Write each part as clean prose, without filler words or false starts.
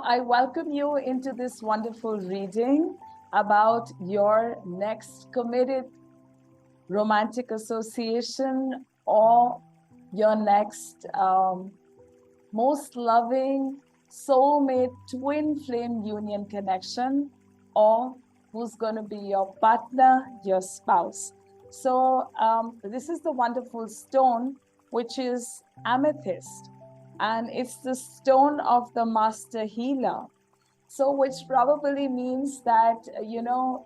I welcome you into this wonderful reading about your next committed romantic association or your next most loving soulmate twin flame union connection, or who's going to be your partner, your spouse. So this is the wonderful stone, which is amethyst, and it's the stone of the master healer. So which probably means that,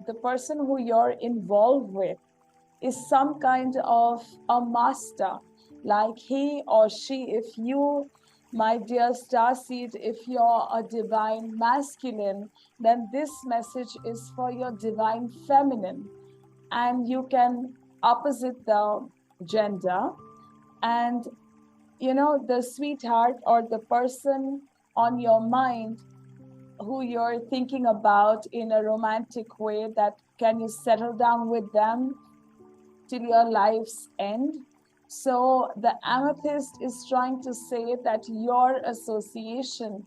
the person who you're involved with is some kind of a master, like he or she. If you, my dear starseed, if you're a divine masculine, then this message is for your divine feminine. And you can opposite the gender. And, the sweetheart or the person on your mind who you're thinking about in a romantic way, that can you settle down with them till your life's end. So the amethyst is trying to say that your association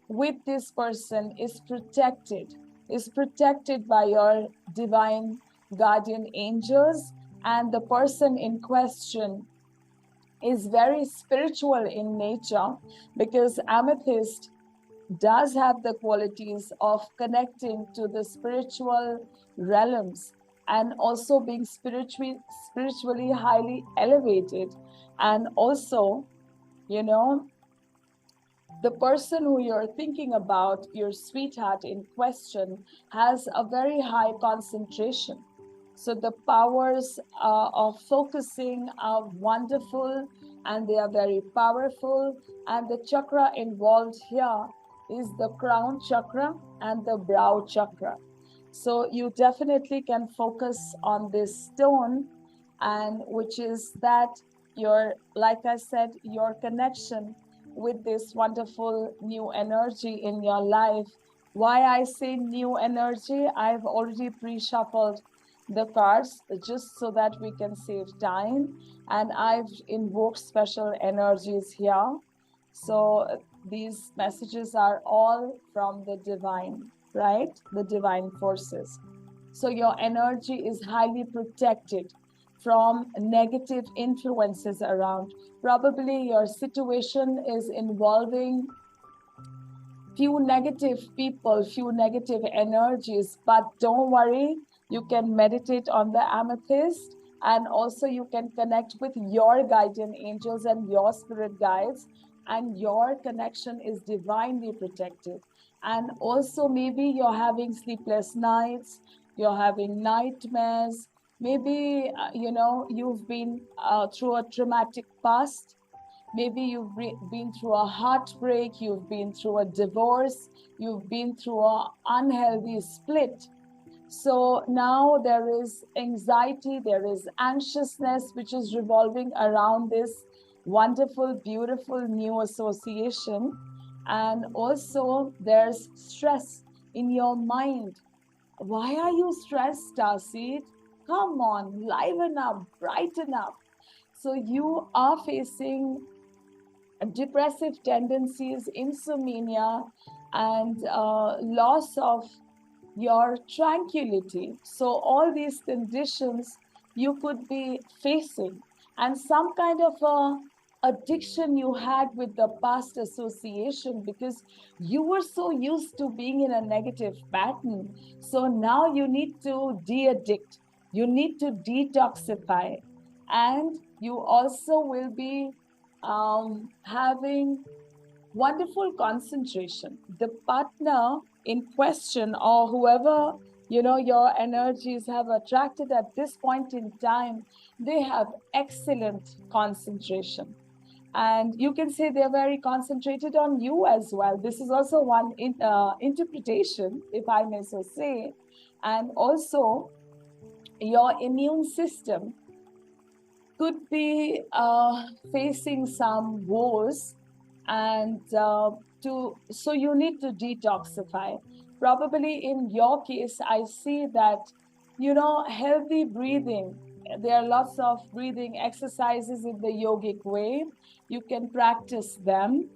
with this person is protected by your divine guardian angels, and the person in question is very spiritual in nature, because amethyst does have the qualities of connecting to the spiritual realms and also being spiritually highly elevated. And also, the person who you're thinking about, your sweetheart in question, has a very high concentration. So the powers of focusing are wonderful, and they are very powerful. And the chakra involved here is the crown chakra and the brow chakra. So you definitely can focus on this stone, and which is that like I said, your connection with this wonderful new energy in your life. Why I say new energy, I've already pre-shuffled the cards just so that we can save time, and I've invoked special energies here. So these messages are all from the divine, right? The divine forces. So your energy is highly protected from negative influences around. Probably your situation is involving few negative people, few negative energies, but don't worry, you can meditate on the amethyst, and also you can connect with your guardian angels and your spirit guides, and your connection is divinely protected. And also maybe you're having sleepless nights, you're having nightmares, maybe you've been through a traumatic past. Maybe you've been through a heartbreak, you've been through a divorce, you've been through an unhealthy split. So now there is anxiety, there is anxiousness, which is revolving around this wonderful, beautiful new association. And also there's stress in your mind. Why are you stressed, Starseed? Come on, liven up, brighten up. So you are facing depressive tendencies, insomnia, and loss of your tranquility. So all these conditions you could be facing, and some kind of a addiction you had with the past association, because you were so used to being in a negative pattern. So now you need to de-addict, you need to detoxify, and you also will be having wonderful concentration. The partner in question, or whoever your energies have attracted at this point in time, they have excellent concentration, and you can say they're very concentrated on you as well. This is also one interpretation, if I may so say. And also your immune system could be facing some woes, and so you need to detoxify. Probably in your case, I see that healthy breathing. There are lots of breathing exercises in the yogic way. You can practice them.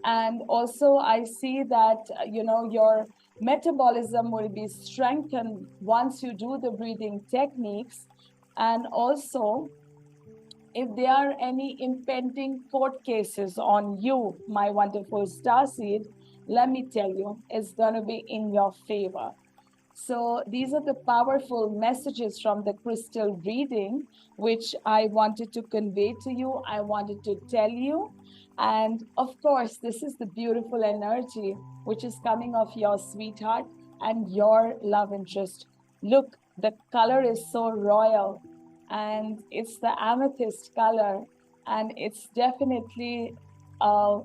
And also I see that, your metabolism will be strengthened once you do the breathing techniques. And also, if there are any impending court cases on you, my wonderful starseed, let me tell you, it's going to be in your favor. So these are the powerful messages from the crystal reading, which I wanted to convey to you. I wanted to tell you. And of course, this is the beautiful energy which is coming of your sweetheart and your love interest. Look, the color is so royal, and it's the amethyst color, and it's definitely a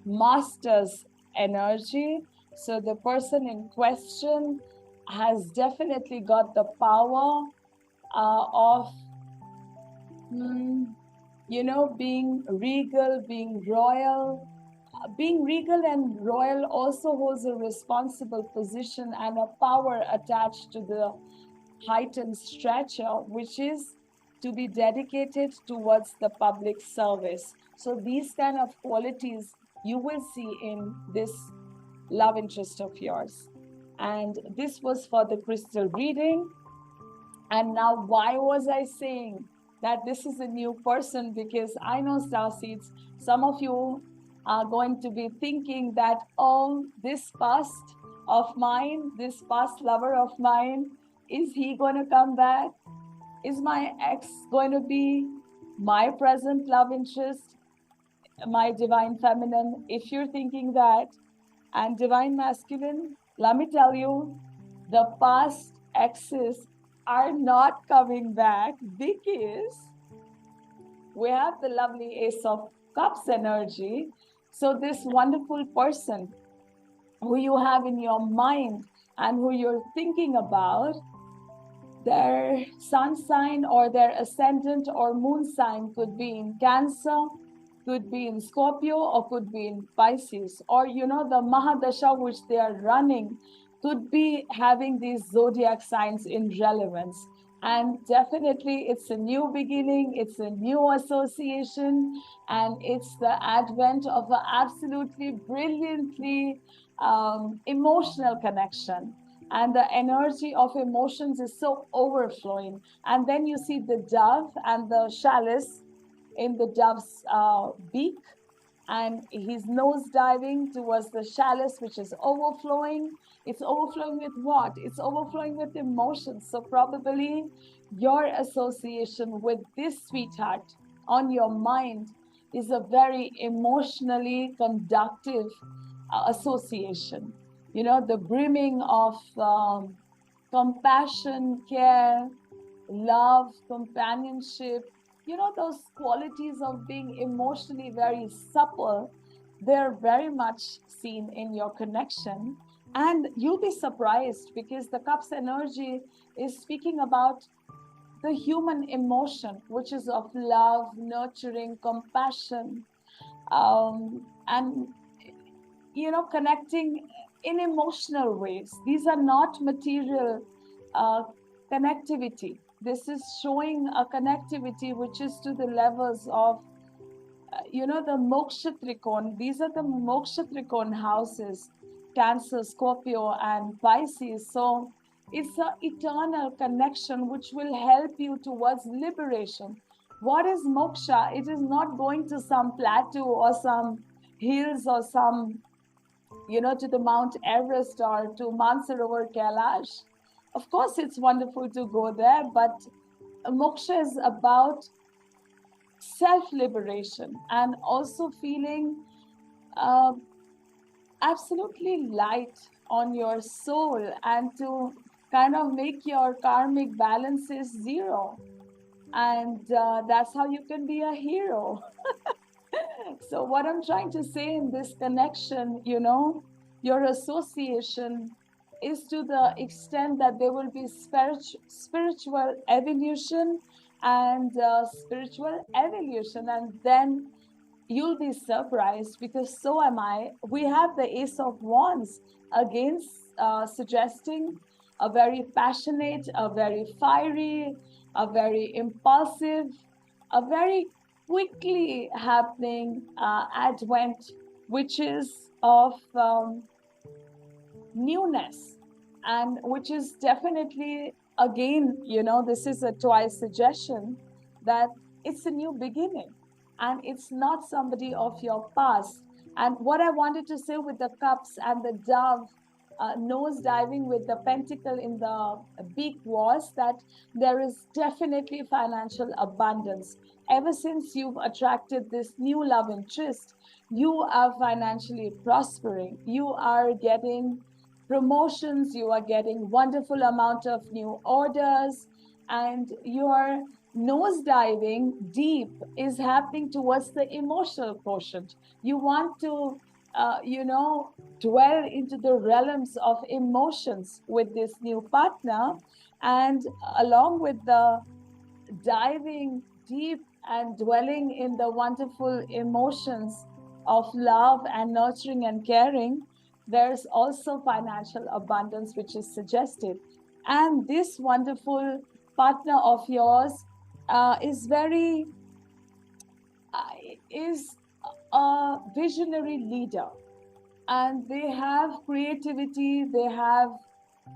master's energy. So the person in question has definitely got the power of, being regal, being royal. Being regal and royal also holds a responsible position and a power attached to the heightened stature, which is to be dedicated towards the public service. So these kind of qualities you will see in this love interest of yours. And this was for the crystal reading. And now, why was I saying that this is a new person? Because I know, starseeds, some of you are going to be thinking that, oh, this past of mine, this past lover of mine, is he going to come back? Is my ex going to be my present love interest, my divine feminine? If you're thinking that, and divine masculine, let me tell you, the past exes are not coming back, because we have the lovely Ace of Cups energy. So this wonderful person who you have in your mind and who you're thinking about, their sun sign or their ascendant or moon sign could be in Cancer, could be in Scorpio, or could be in Pisces, or the Mahadasha which they are running could be having these zodiac signs in relevance. And definitely it's a new beginning, it's a new association, and it's the advent of an absolutely brilliantly emotional connection. And the energy of emotions is so overflowing. And then you see the dove and the chalice in the dove's beak, and he's nose diving towards the chalice, which is overflowing. It's overflowing with what? It's overflowing with emotions. So probably your association with this sweetheart on your mind is a very emotionally conductive association. The brimming of compassion, care, love, companionship, those qualities of being emotionally very supple, they're very much seen in your connection. And you'll be surprised, because the Cups energy is speaking about the human emotion, which is of love, nurturing, compassion, and connecting in emotional ways. These are not material connectivity. This is showing a connectivity which is to the levels of, the Moksha Trikon. These are the Moksha Trikon houses, Cancer, Scorpio, and Pisces. So it's an eternal connection which will help you towards liberation. What is moksha? It is not going to some plateau or some hills or some, to the Mount Everest or to Mansarovar Kailash. Of course, it's wonderful to go there, but moksha is about self-liberation and also feeling uh, absolutely light on your soul, and to kind of make your karmic balances zero. And that's how you can be a hero. So what I'm trying to say in this connection, your association is to the extent that there will be spiritual evolution and spiritual evolution. And then you'll be surprised, because so am I. We have the Ace of Wands against suggesting a very passionate, a very fiery, a very impulsive, a very quickly happening advent which is of newness, and which is definitely, again, this is a twice suggestion that it's a new beginning, and it's not somebody of your past. And what I wanted to say with the cups and the dove nose diving with the pentacle in the beak was that there is definitely financial abundance. Ever since you've attracted this new love interest, you are financially prospering. You are getting promotions, you are getting wonderful amount of new orders, and your nose diving deep is happening towards the emotional quotient. You want to dwell into the realms of emotions with this new partner, and along with the diving deep and dwelling in the wonderful emotions of love and nurturing and caring, there's also financial abundance which is suggested. And this wonderful partner of yours is very is a visionary leader, and they have creativity, they have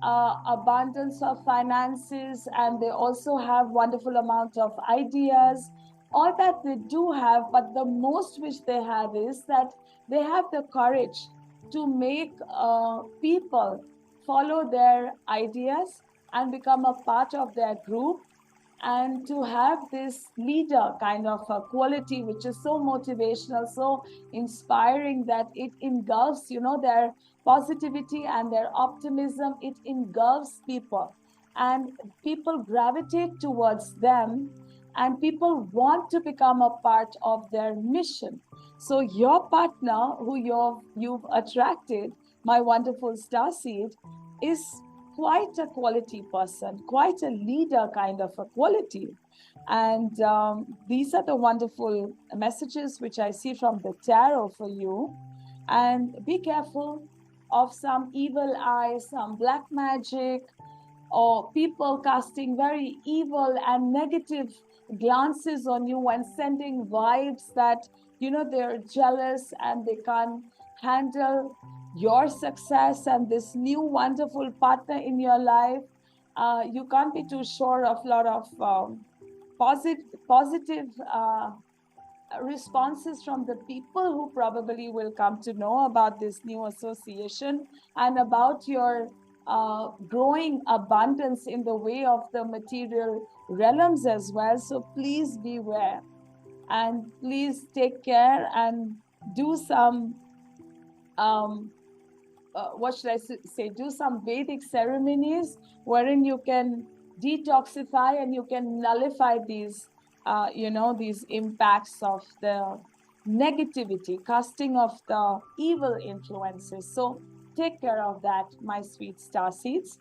abundance of finances, and they also have wonderful amount of ideas, all that they do have. But the most which they have is that they have the courage to make people follow their ideas and become a part of their group, and to have this leader kind of a quality which is so motivational, so inspiring, that it engulfs, their positivity and their optimism. It engulfs people, and people gravitate towards them, and people want to become a part of their mission. So your partner who you've attracted, my wonderful starseed, is quite a quality person, quite a leader kind of a quality. And these are the wonderful messages which I see from the tarot for you. And be careful of some evil eye, some black magic, or people casting very evil and negative glances on you and sending vibes that, they're jealous and they can't handle your success and this new wonderful partner in your life. You can't be too sure of a lot of positive responses from the people who probably will come to know about this new association and about your growing abundance in the way of the material realms as well. So please beware, and please take care and do some what should I say, do some Vedic ceremonies wherein you can detoxify and you can nullify these, these impacts of the negativity, casting of the evil influences. So take care of that, my sweet star seeds.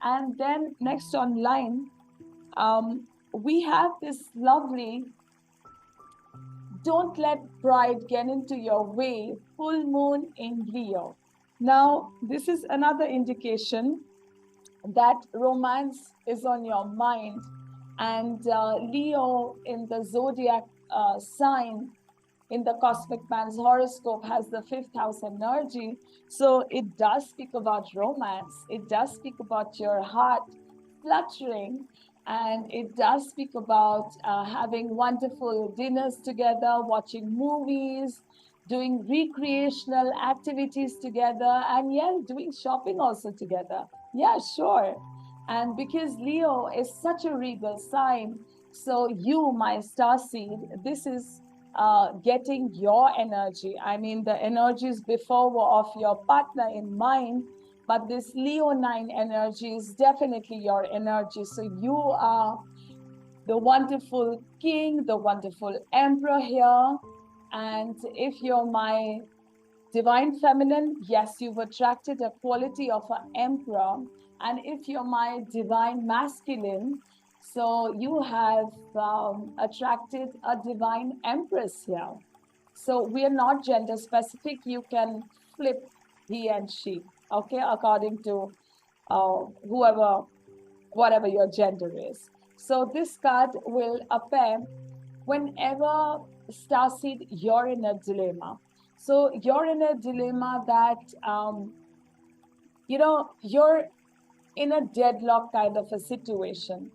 And then next online, we have this lovely "Don't let pride get into your way" full moon in Leo. Now, this is another indication that romance is on your mind. And Leo in the zodiac sign, in the cosmic man's horoscope, has the 5th house energy. So it does speak about romance. It does speak about your heart fluttering. And it does speak about having wonderful dinners together, watching movies, doing recreational activities together, and doing shopping also together. Yeah, sure. And because Leo is such a regal sign, so you, my star seed, this is getting your energy. I mean, the energies before were of your partner in mind, but this Leonine energy is definitely your energy. So you are the wonderful king, the wonderful emperor here. And if you're my divine feminine, yes, you've attracted a quality of an emperor. And if you're my divine masculine, so you have attracted a divine empress here. So we are not gender specific. You can flip he and she, okay, according to whatever your gender is. So this card will appear whenever starseed you're in a dilemma. So you're in a dilemma that, you're in a deadlock kind of a situation.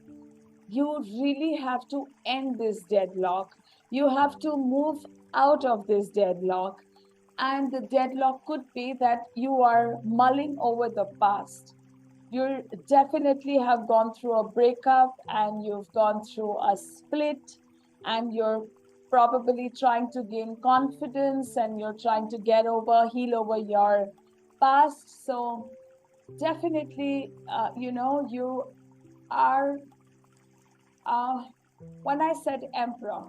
You really have to end this deadlock. You have to move out of this deadlock. And the deadlock could be that you are mulling over the past. You definitely have gone through a breakup and you've gone through a split, and you're probably trying to gain confidence and you're trying to heal over your past. So definitely, you are, when I said emperor,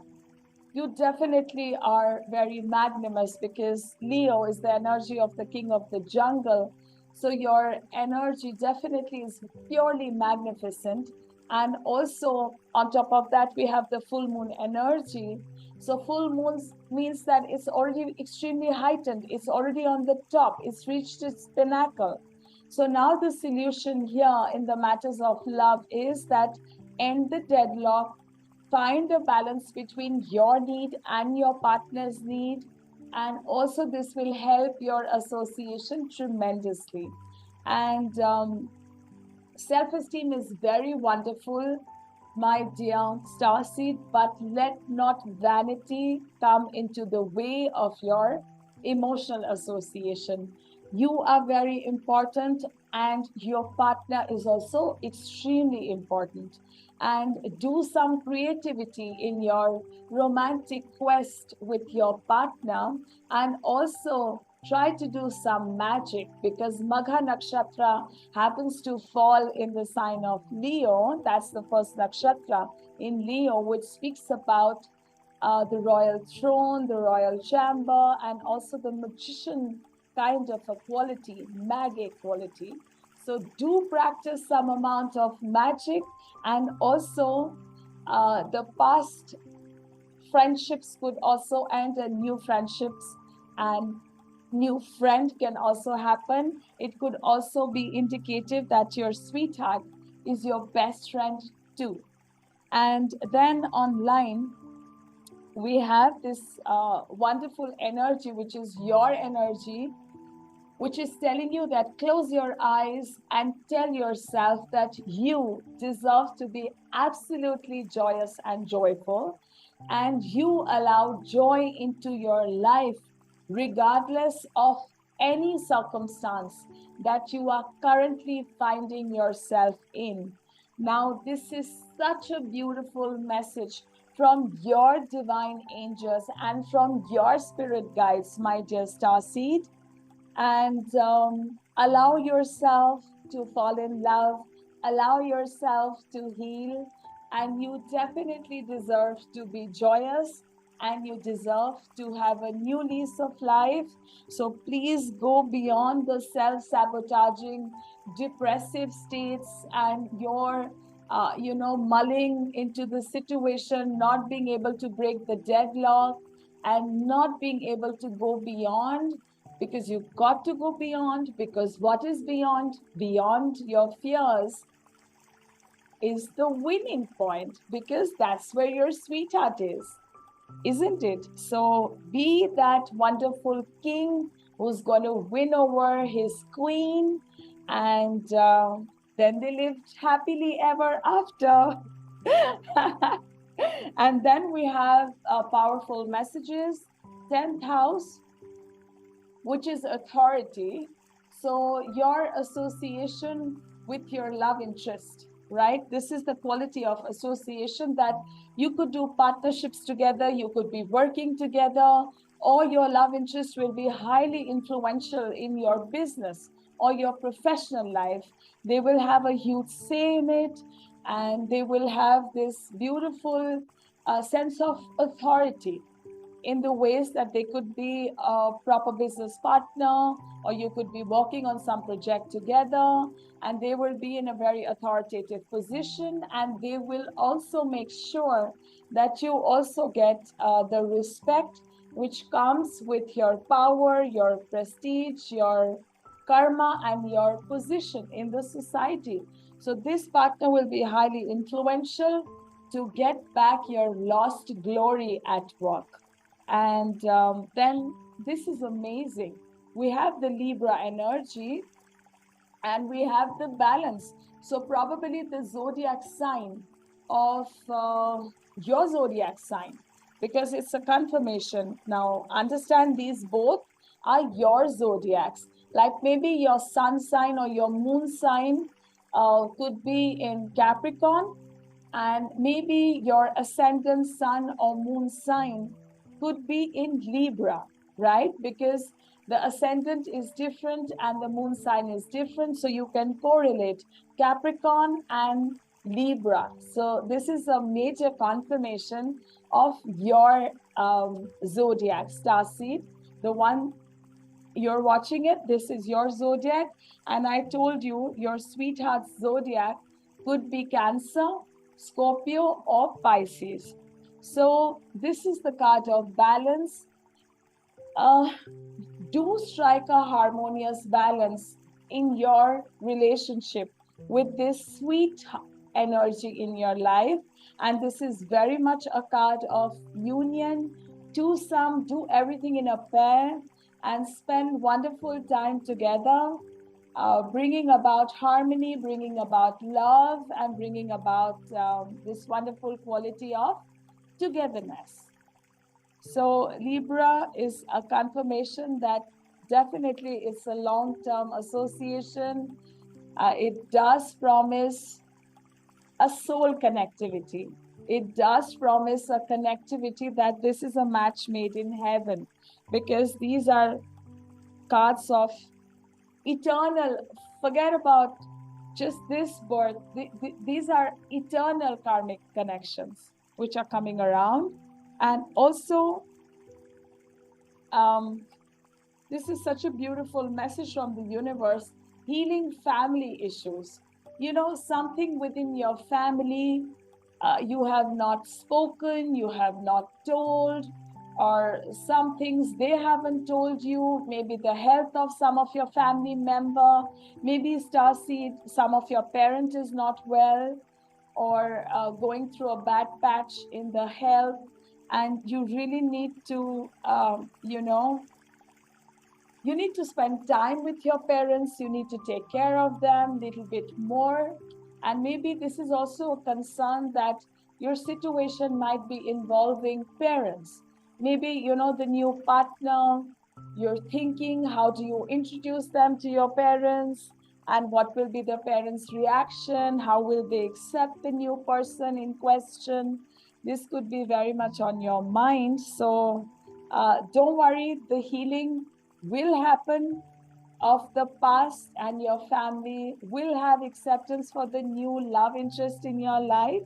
you definitely are very magnanimous, because Leo is the energy of the king of the jungle. So your energy definitely is purely magnificent. And also, on top of that, we have the full moon energy. So full moons means that it's already extremely heightened. It's already on the top. It's reached its pinnacle. So now the solution here in the matters of love is that end the deadlock, find a balance between your need and your partner's need. And also this will help your association tremendously. And self-esteem is very wonderful, my dear starseed, but let not vanity come into the way of your emotional association. You are very important, and your partner is also extremely important. And do some creativity in your romantic quest with your partner, and also try to do some magic, because Magha Nakshatra happens to fall in the sign of Leo. That's the first nakshatra in Leo, which speaks about the royal throne, the royal chamber, and also the magician kind of a quality, magic quality. So do practice some amount of magic, and also the past friendships could also end, and new friendships and new friend can also happen. It could also be indicative that your sweetheart is your best friend too. And then online, we have this wonderful energy, which is your energy, which is telling you that close your eyes and tell yourself that you deserve to be absolutely joyous and joyful, and you allow joy into your life regardless of any circumstance that you are currently finding yourself in. Now, this is such a beautiful message from your divine angels and from your spirit guides, my dear starseed. And allow yourself to fall in love, allow yourself to heal, and you definitely deserve to be joyous, and you deserve to have a new lease of life. So please go beyond the self-sabotaging, depressive states, and your mulling into the situation, not being able to break the deadlock, and not being able to go beyond, because you've got to go beyond, because what is beyond your fears is the winning point, because that's where your sweetheart is, isn't it? So be that wonderful king who's going to win over his queen, and then they lived happily ever after. And then we have powerful messages. 10th house, which is authority. So your association with your love interest, right? This is the quality of association, that you could do partnerships together, you could be working together, or your love interest will be highly influential in your business or your professional life. They will have a huge say in it, and they will have this beautiful sense of authority in the ways that they could be a proper business partner, or you could be working on some project together, and they will be in a very authoritative position, and they will also make sure that you also get the respect which comes with your power, your prestige, your karma, and your position in the society. So this partner will be highly influential to get back your lost glory at work. And then this is amazing. We have the Libra energy and we have the balance. So probably the zodiac sign of your zodiac sign, because it's a confirmation. Now, understand these both are your zodiacs. Like maybe your sun sign or your moon sign could be in Capricorn, and maybe your ascendant sun or moon sign could be in Libra, right? Because the ascendant is different and the moon sign is different. So you can correlate Capricorn and Libra. So this is a major confirmation of your zodiac star seed, the one you're watching it. This is your zodiac. And I told you your sweetheart's zodiac could be Cancer, Scorpio, or Pisces. So this is the card of balance. Do strike a harmonious balance in your relationship with this sweet energy in your life. And this is very much a card of union, twosome, do everything in a pair and spend wonderful time together, bringing about harmony, bringing about love, and bringing about this wonderful quality of togetherness. So Libra is a confirmation that definitely it's a long-term association. It does promise a soul connectivity. It does promise a connectivity that this is a match made in heaven, because these are cards of eternal, forget about just this birth. These are eternal karmic connections which are coming around. And also, this is such a beautiful message from the universe, healing family issues. You know, something within your family you have not spoken, you have not told, or some things they haven't told you, maybe the health of some of your family member, maybe starseed, some of your parent is not well, or going through a bad patch in the health, and you really need to, you need to spend time with your parents. You need to take care of them a little bit more. And maybe this is also a concern that your situation might be involving parents. Maybe, you know, the new partner, you're thinking, how do you introduce them to your parents? And what will be the parents' reaction? How will they accept the new person in question? This could be very much on your mind. So don't worry, the healing will happen of the past, and your family will have acceptance for the new love interest in your life.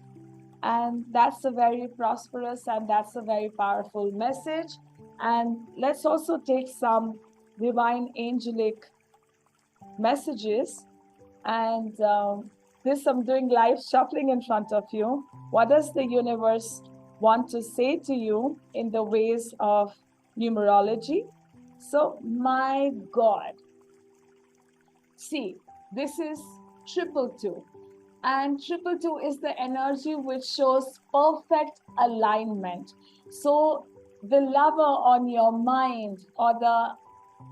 And that's a very prosperous and that's a very powerful message. And let's also take some divine angelic messages. And this, I'm doing live shuffling in front of you. What does the universe want to say to you in the ways of numerology? So, my God, see, this is 222. And 222 is the energy which shows perfect alignment. So, the lover on your mind, or the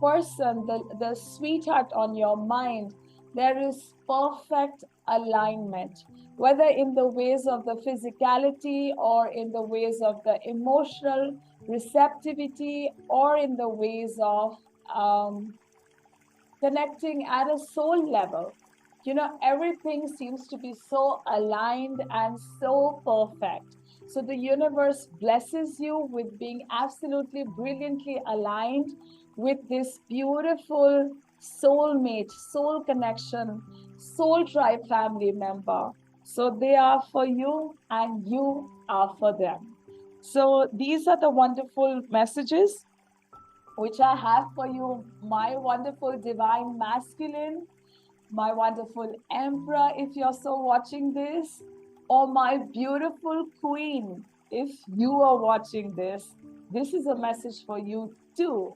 person, the sweetheart on your mind, there is perfect alignment, whether in the ways of the physicality or in the ways of the emotional receptivity or in the ways of connecting at a soul level. You know, everything seems to be so aligned and so perfect. So the universe blesses you with being absolutely brilliantly aligned with this beautiful soulmate, soul connection, soul tribe family member. So they are for you and you are for them. So these are the wonderful messages which I have for you, my wonderful divine masculine, my wonderful emperor, if you're so watching this, or my beautiful queen, if you are watching this. This is a message for you too.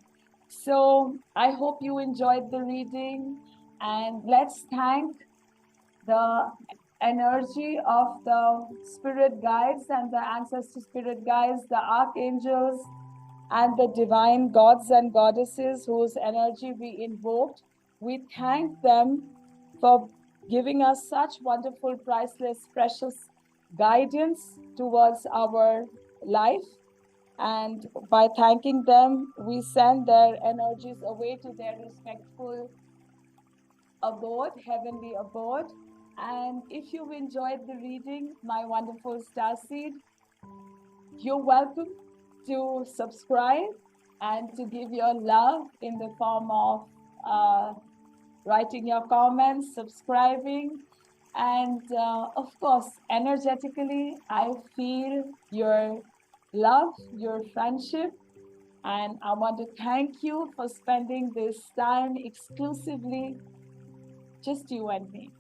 So I hope you enjoyed the reading, and let's thank the energy of the spirit guides and the ancestor spirit guides, the archangels, and the divine gods and goddesses whose energy we invoked. We thank them for giving us such wonderful, priceless, precious guidance towards our life. And by thanking them, we send their energies away to their respectful abode, heavenly abode. And if you've enjoyed the reading, my wonderful starseed, you're welcome to subscribe and to give your love in the form of writing your comments, subscribing, and of course, energetically, I feel your love, your friendship, and I want to thank you for spending this time exclusively just you and me.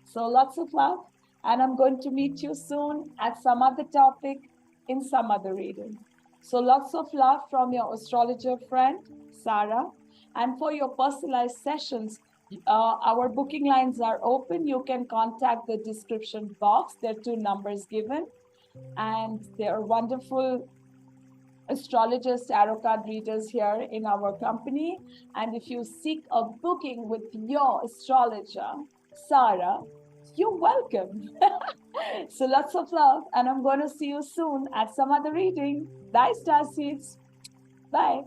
So lots of love, and I'm going to meet you soon at some other topic in some other reading. So lots of love from your astrologer friend, Sara. And for your personalized sessions, our booking lines are open. You can contact the description box. There are 2 numbers given, and there are wonderful astrologers, tarot card readers here in our company. And if you seek a booking with your astrologer, Sara, you're welcome. So lots of love, and I'm going to see you soon at some other reading. Bye, Starseeds. Bye.